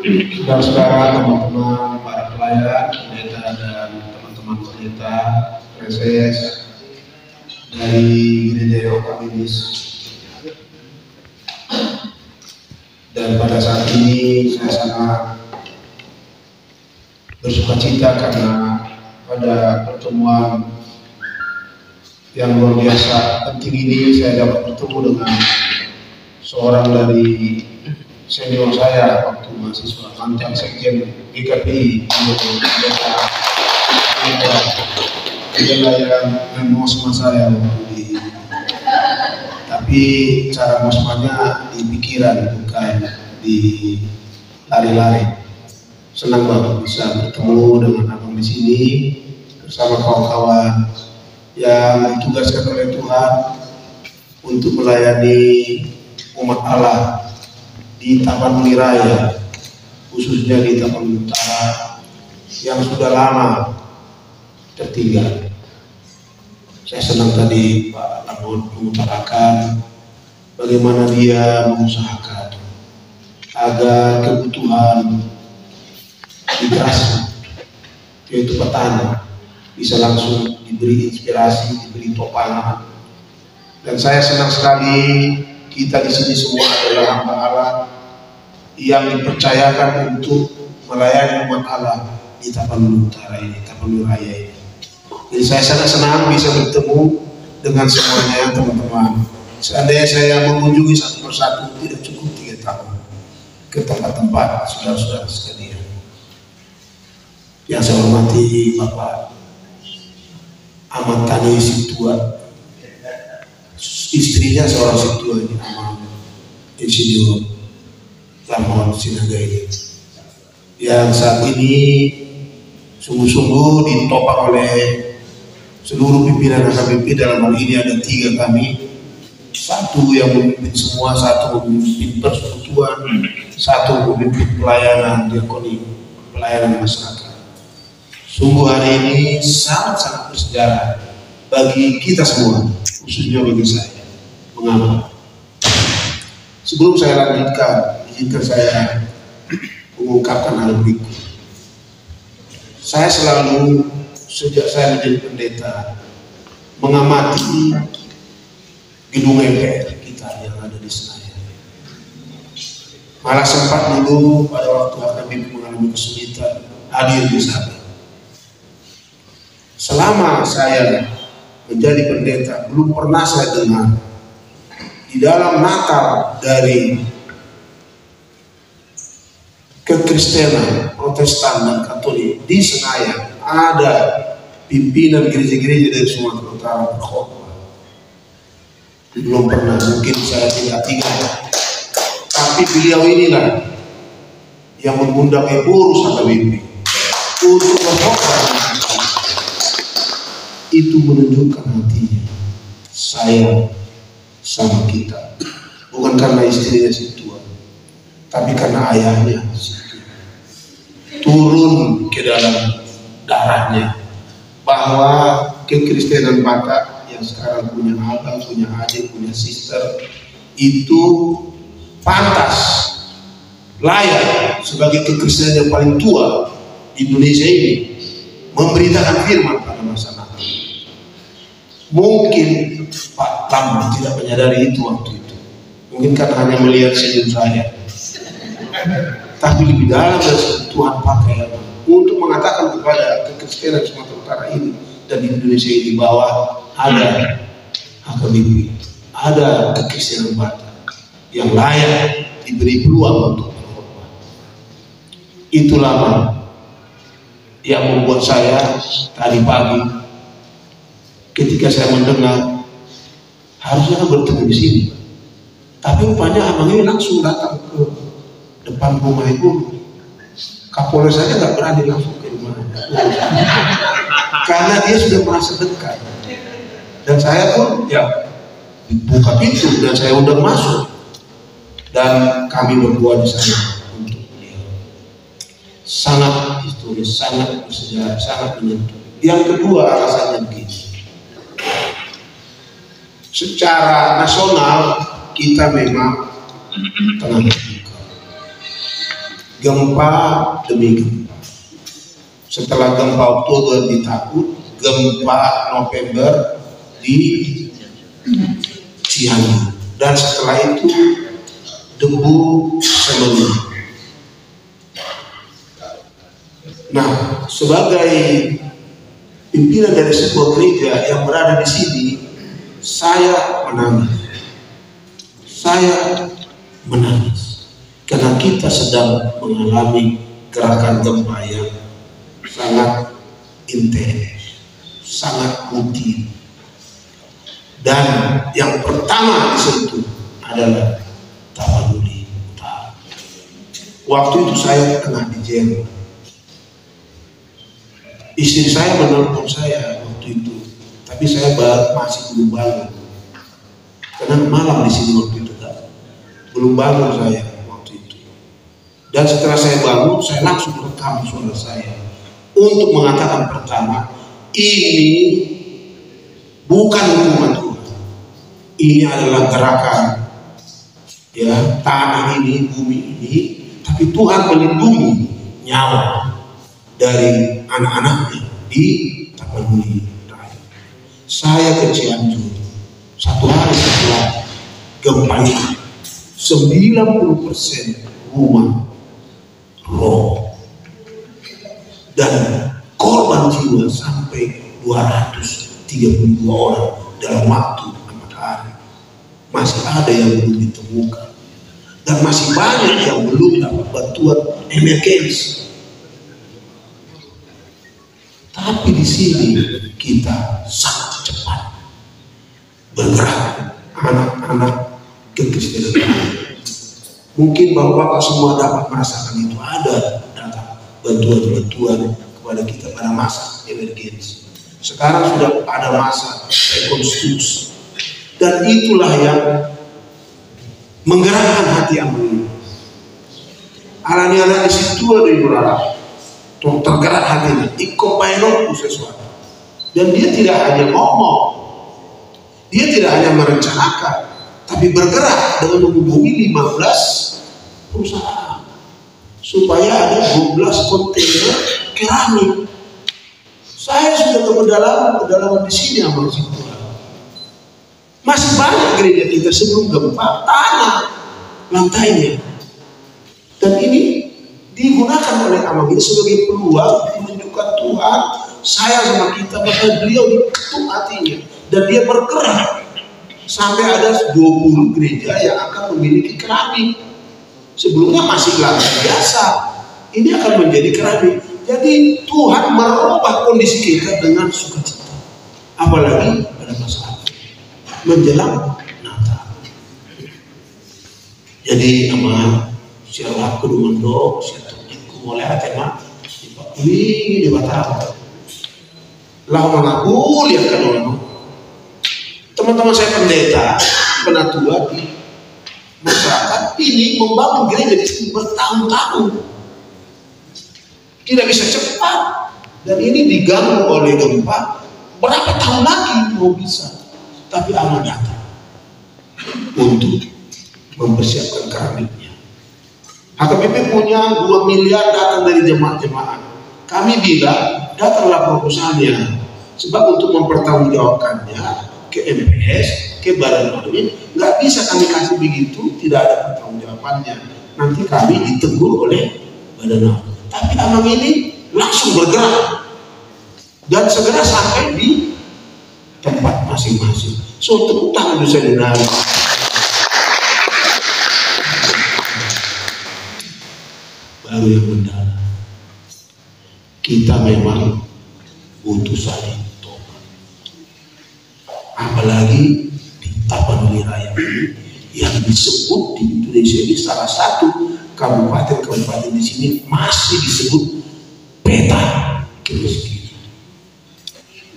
Saudara-saudara, teman-teman, para pelayan, pendeta dan teman-teman pendeta, reses dari Gereja Yokabinis. Dan pada saat ini saya sangat bersukacita karena pada pertemuan yang luar biasa penting ini saya dapat bertemu dengan seorang dari senior saya waktu mahasiswa, mantan sekjen GKPI yang mosma saya waktu di, tapi cara mosmanya di pikiran bukan di lari-lari. Senang banget bisa bertemu dengan abang di sini bersama kawan-kawan yang ditugaskan oleh Tuhan untuk melayani umat Allah di Taman Raya, khususnya di Taman Utara yang sudah lama tertinggal. Saya senang tadi Pak Lamut mengutarakan bagaimana dia mengusahakan agar kebutuhan di grassroots, yaitu petani, bisa langsung diberi inspirasi, diberi topangan. Dan saya senang sekali kita di sini semua adalah hamba Allah yang dipercayakan untuk melayani umat Allah di Tapanuli Utara ini, Tapanuli Raya ini. Jadi saya sangat senang bisa bertemu dengan semuanya teman-teman. Seandainya saya mengunjungi satu persatu tidak cukup 3 tahun ke tempat-tempat saudara-saudara sekalian. Yang saya hormati Bapak Ahmad Tani Situa, istrinya seorang Situa ini, Insinyur Lamon Sinaga ini, yang saat ini sungguh-sungguh ditopang oleh seluruh pimpinan HKBP. Dalam hal ini ada 3 kami, satu yang memimpin semua, satu memimpin persekutuan, satu memimpin pelayanan diakoni, pelayanan masyarakat. Sungguh hari ini sangat-sangat bersejarah bagi kita semua, khususnya bagi saya. Mengapa? Sebelum saya lanjutkan, izinkan saya mengungkapkan hal berikut. Saya selalu sejak saya menjadi pendeta mengamati gedung MPR kita yang ada di Senayan. Malah sempat dulu pada waktu kami mengalami kesulitan hadir di sana. Selama saya menjadi pendeta, belum pernah saya dengar di dalam Natal dari kekristenan, Protestan dan Katolik di Senayan ada pimpinan gereja-gereja dari Sumatera Utara berkhotbah. Belum pernah, mungkin saya tidak ingat, tapi beliau inilah yang mengundang pengurus HKBP untuk berkhotbah. Itu menunjukkan hatinya sayang sama kita, bukan karena istrinya Situa, tapi karena ayahnya Situa. Turun ke dalam darahnya bahwa kekristenan Batak yang sekarang punya abang, punya adik, punya sister itu pantas, layak sebagai kekristenan yang paling tua di Indonesia ini memberitakan firman pada masa Natal. Mungkin Pak Lam tidak menyadari itu waktu itu, mungkin karena hanya melihat senyum saya, tapi lebih dalam dari Tuhan pakai untuk mengatakan kepada kekristenan Sumatera Utara ini dan di Indonesia ini bahwa ada HKBP, ada kekristenan Batak yang layak diberi peluang untuk berkhotbah. Itulah yang membuat saya tadi pagi ketika saya mendengar harusnya bertemu di sini, tapi rupanya abang ini langsung datang ke depan rumah ibu. Kapolres saja nggak berani langsung ke rumah karena dia sudah merasa dekat, dan saya pun ya buka pintu dan saya undang masuk, dan kami berdua di sana untuk beliau. Sangat historis, sangat bersejarah, sangat menyentuh. Yang kedua alasannya begini, secara nasional kita memang tengah terbuka. gempa demi gempa. Setelah gempa Oktober di Takut, gempa November di Cianjur, dan setelah itu debu Semeru. Nah, sebagai pimpinan dari sebuah gereja yang berada di sini, saya menangis. Saya menangis karena kita sedang mengalami gerakan gempa yang sangat intens, sangat rutin. Dan yang pertama disentuh adalah Tapanuli Utara. Waktu itu saya tengah di Jerman. Istri saya menelpon saya waktu itu, tapi saya masih belum bangun. Karena malam di sini waktu itu kan, belum bangun saya waktu itu. Dan setelah saya bangun, saya langsung rekam suara saya untuk mengatakan pertama, ini bukan hukuman Tuhan. Ini adalah gerakan ya tanah ini, bumi ini, tapi Tuhan melindungi nyawa dari anak-anaknya di Tapanuli Raya. Saya ke Cianjur 1 hari setelah gempa ini, 90% rumah roboh dan korban jiwa sampai 232 orang dalam waktu 4 hari. Masih ada yang belum ditemukan dan masih banyak yang belum dapat bantuan emergensi. Tapi di sini kita sangat cepat bergerak, anak-anak kekristenan. Mungkin bapak-bapak semua dapat merasakan itu, ada datang bantuan-bantuan kepada kita pada masa emergensi. Sekarang sudah ada masa rekonstruksi, dan itulah yang menggerakkan hati Amang. Alani-alani di situ ada Ibrahim tergerak hatinya, ikut pailotku sesuatu. Dan dia tidak hanya ngomong, dia tidak hanya merencanakan, tapi bergerak dengan menghubungi 15 perusahaan supaya ada 12 kontainer keramik. Saya sudah ke pedalaman di sini Amang Situ. Masih banyak gereja kita sebelum gempa tanah lantainya, dan ini digunakan oleh Amang ini sebagai peluang menunjukkan Tuhan sayang sama kita, bahkan beliau diketuk hatinya dan dia bergerak sampai ada 20 gereja yang akan memiliki keramik. Sebelumnya masih lantai biasa, ini akan menjadi keramik. Jadi Tuhan merubah kondisi kita dengan sukacita, apalagi pada masa menjelang Natal. Jadi ama siapa kudu mendok, siapa mulai atema ini di Batam. Lah mengaku lihat kan orang. Teman-teman saya pendeta, penatua di masyarakat ini membangun gereja di sini bertahun-tahun. Tidak bisa cepat, dan ini diganggu oleh gempa. Berapa tahun lagi mau bisa? Tapi Amang datang untuk mempersiapkan keramiknya. HKBP punya 2 miliar datang dari jemaat-jemaat. Kami bilang datanglah proposalnya, sebab untuk mempertanggungjawabkannya ke MPS, ke Badan Audit, nggak bisa kami kasih begitu, tidak ada pertanggungjawabannya. Nanti kami ditegur oleh Badan Audit. Tapi Amang ini langsung bergerak dan segera sampai di tempat masing-masing. So tepuk tangan bisa dinarik. Baru yang mendalam. Kita memang butuh saling tobat. Apalagi di Tapanuli Raya ini yang disebut di Indonesia ini salah satu kabupaten-kabupaten di sini masih disebut peta kemiskinan.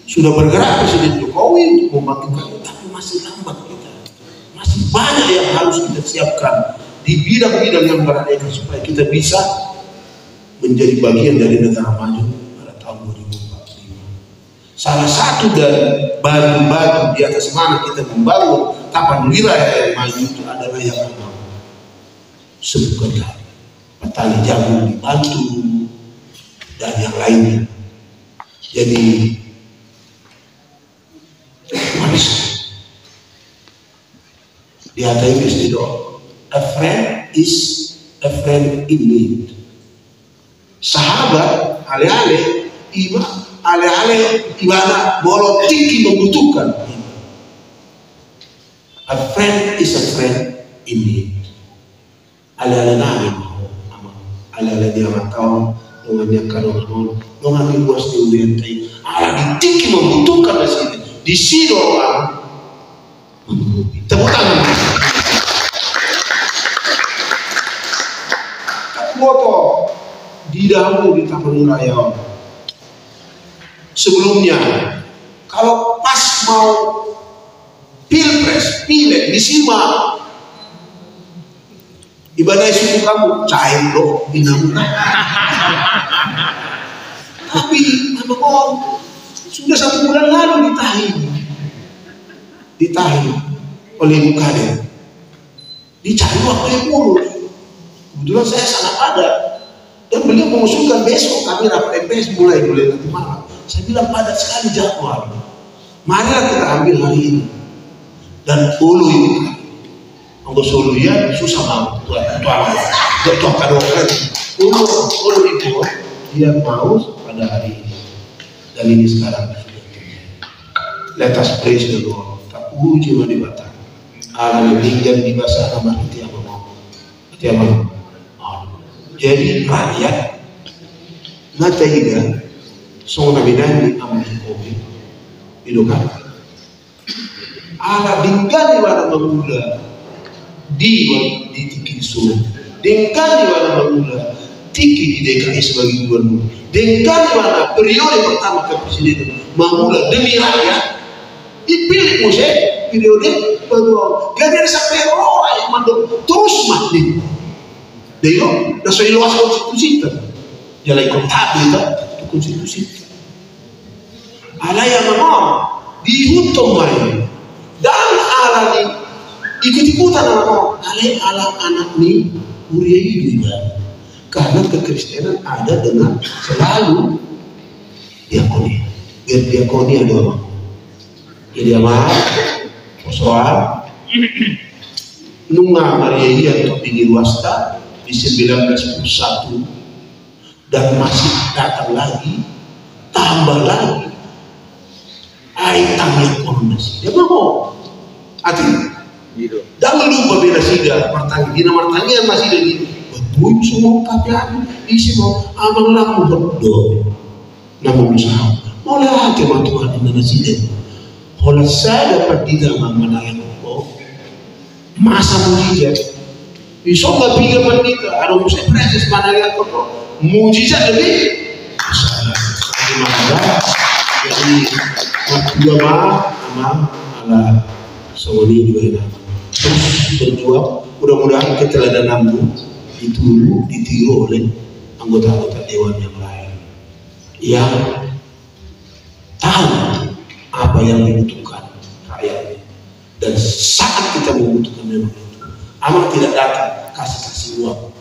Sudah bergerak Presiden Jokowi untuk membangkitkan, tapi masih lambat kita. Masih banyak yang harus kita siapkan di bidang-bidang yang beraneka supaya kita bisa menjadi bagian dari negara maju pada tahun 2045. Salah satu dari batu-batu di atas mana kita membangun Tapanuli Raya yang maju itu adalah yang sebutkan tadi, petani jagung dibantu dan yang lainnya. Jadi manusia di atas itu a friend is a friend in need. Sahabat ale-ale ibadah boleh tinggi membutuhkan. A friend is a friend in need. Ale-ale nami ale-ale dia matau dengan yang kadang-kadang dengan luas di uliantai ala tinggi membutuhkan di sini orang tepuk tangan. Foto di dalam di Taman Raya. Sebelumnya, kalau pas mau pilpres, pileg di Sima, ibadah suku kamu cair loh, bingung. Tapi apa kok sudah 1 bulan lalu ditahi oleh Bukade, dicari waktu yang urus. Kebetulan saya sangat ada dan beliau mengusulkan besok kami rapat MPS mulai nanti malam. Saya bilang padat sekali jadwal. Marilah kita ambil hari ini dan ulu itu. Anggota Solo ya susah banget tuan kadokan. Ulu itu dia mau pada hari ini dan ini sekarang sudah terjadi. Let us praise the Lord. Tak puji di batang. Allah meninggal di bahasa nama itu yang mau. Jadi rakyat nata ida song nabinani amu kopi idokan ala dingkani wana mangula di tiki solo dingkani wana mangula tiki di DKI sebagai gubernur dingkani wana periode pertama kepresidenan mangula demi rakyat dipilih musuh periode kedua jadi sampai orang yang mandor terus mati. Deo, da sono luas konstitusi itu, jalan kontabel itu konstitusi. Ala yang memang dihukum mereka dan ala ni ikut-ikutan memang ala anak ni uriai juga karena kekristenan ada dengan selalu diakonia. Biar diakonia doang. Jadi amat soal nunga Maria untuk pinggir wasta di 1901 dan masih datang lagi, tambah lagi aitangnya koronasi. Dia mau, hati, jangan lupa bela sida martangi, dina martangi masih ada gitu. Betul semua kajian isi mau abang laku berdoa, namun usaha. Mulai hati matuan di nasi deh. Kalau saya dapat di dalam mana yang masa mujizat. Bisa nggak pikir kita ada musim presis mana yang kok mujizat lebih jadi ulama ala sewani juga terus berjuang mudah-mudahan keteladananmu ditiru oleh anggota-anggota dewan yang lain yang tahu apa yang dibutuhkan rakyatnya dan saat kita membutuhkan memang amal tidak datang kasih uang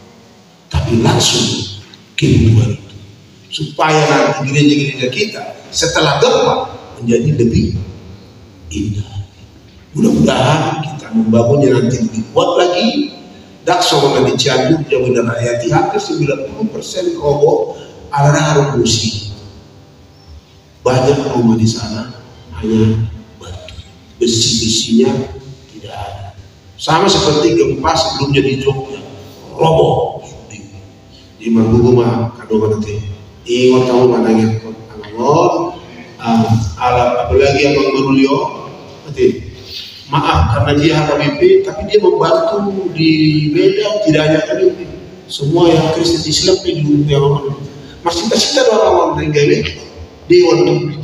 tapi langsung kebutuhan itu supaya nanti gereja-gereja kita setelah gempa menjadi lebih indah. Mudah-mudahan kita membangunnya nanti lebih kuat lagi. Dakso mengenai Cianjur Jawa dan Rakyati hampir 90% roboh ala rubusi. Banyak rumah di sana hanya batu, besi-besinya tidak ada. Sama seperti gempa sebelumnya di Jogja, roboh di Mangguguma kadang nanti. Ingat kamu manangnya Allah, alam apalagi yang Marulio, nanti maaf karena dia HKBP, tapi dia membantu di Medan tidak hanya KBP, semua yang Kristen Islam di dunia masih kita orang-orang dari Dewan Tumpul,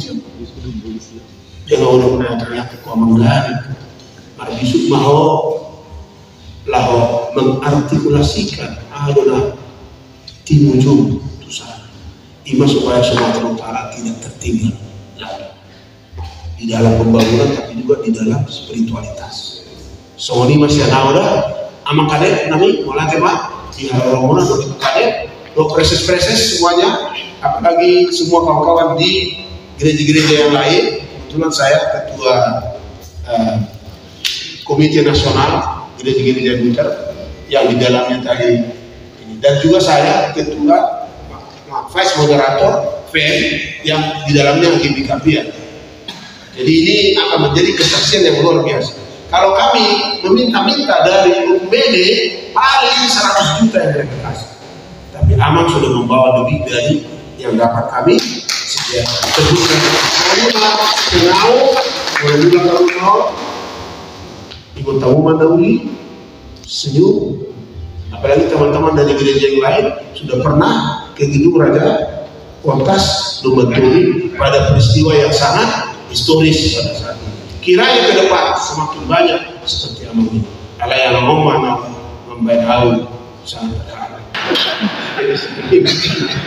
yang orang ternyata keuangan Arbisuk mau laho mengartikulasikan adona timujung tusan ima supaya Sumatera Utara tidak tertinggal lagi di dalam pembangunan tapi juga di dalam spiritualitas. So ini masih ada amak kalian nami mulai tema di Rombongan, di Kadet, preses-preses semuanya, apalagi semua kawan-kawan di gereja-gereja yang lain. Kebetulan saya ketua Komite Nasional Gereja-Gereja Luther yang di dalamnya tadi ini, dan juga saya ketua vice moderator VM yang di dalamnya GBKP ya. Jadi ini akan menjadi kesaksian yang luar biasa. Kalau kami meminta-minta dari UMD paling 100 juta yang mereka kasih, tapi Amang sudah membawa lebih dari yang dapat kami sediakan. Sebutkan Penau, boleh juga kalau mau ikut tamu Mandawi, senyum. Apalagi teman-teman dari gereja yang lain sudah pernah ke gedung Raja Kontas Domaturi pada peristiwa yang sangat historis pada saat itu. Kiranya ke depan semakin banyak seperti Amang ini. Ala yang mana membayar sangat berharap.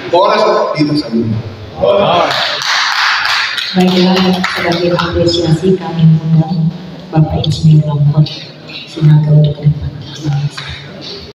Orang kita sama. Baiklah, sebagai apresiasi kami mengundang Bapak Insinyur Longkot Sinaga untuk ke depan. Terima kasih.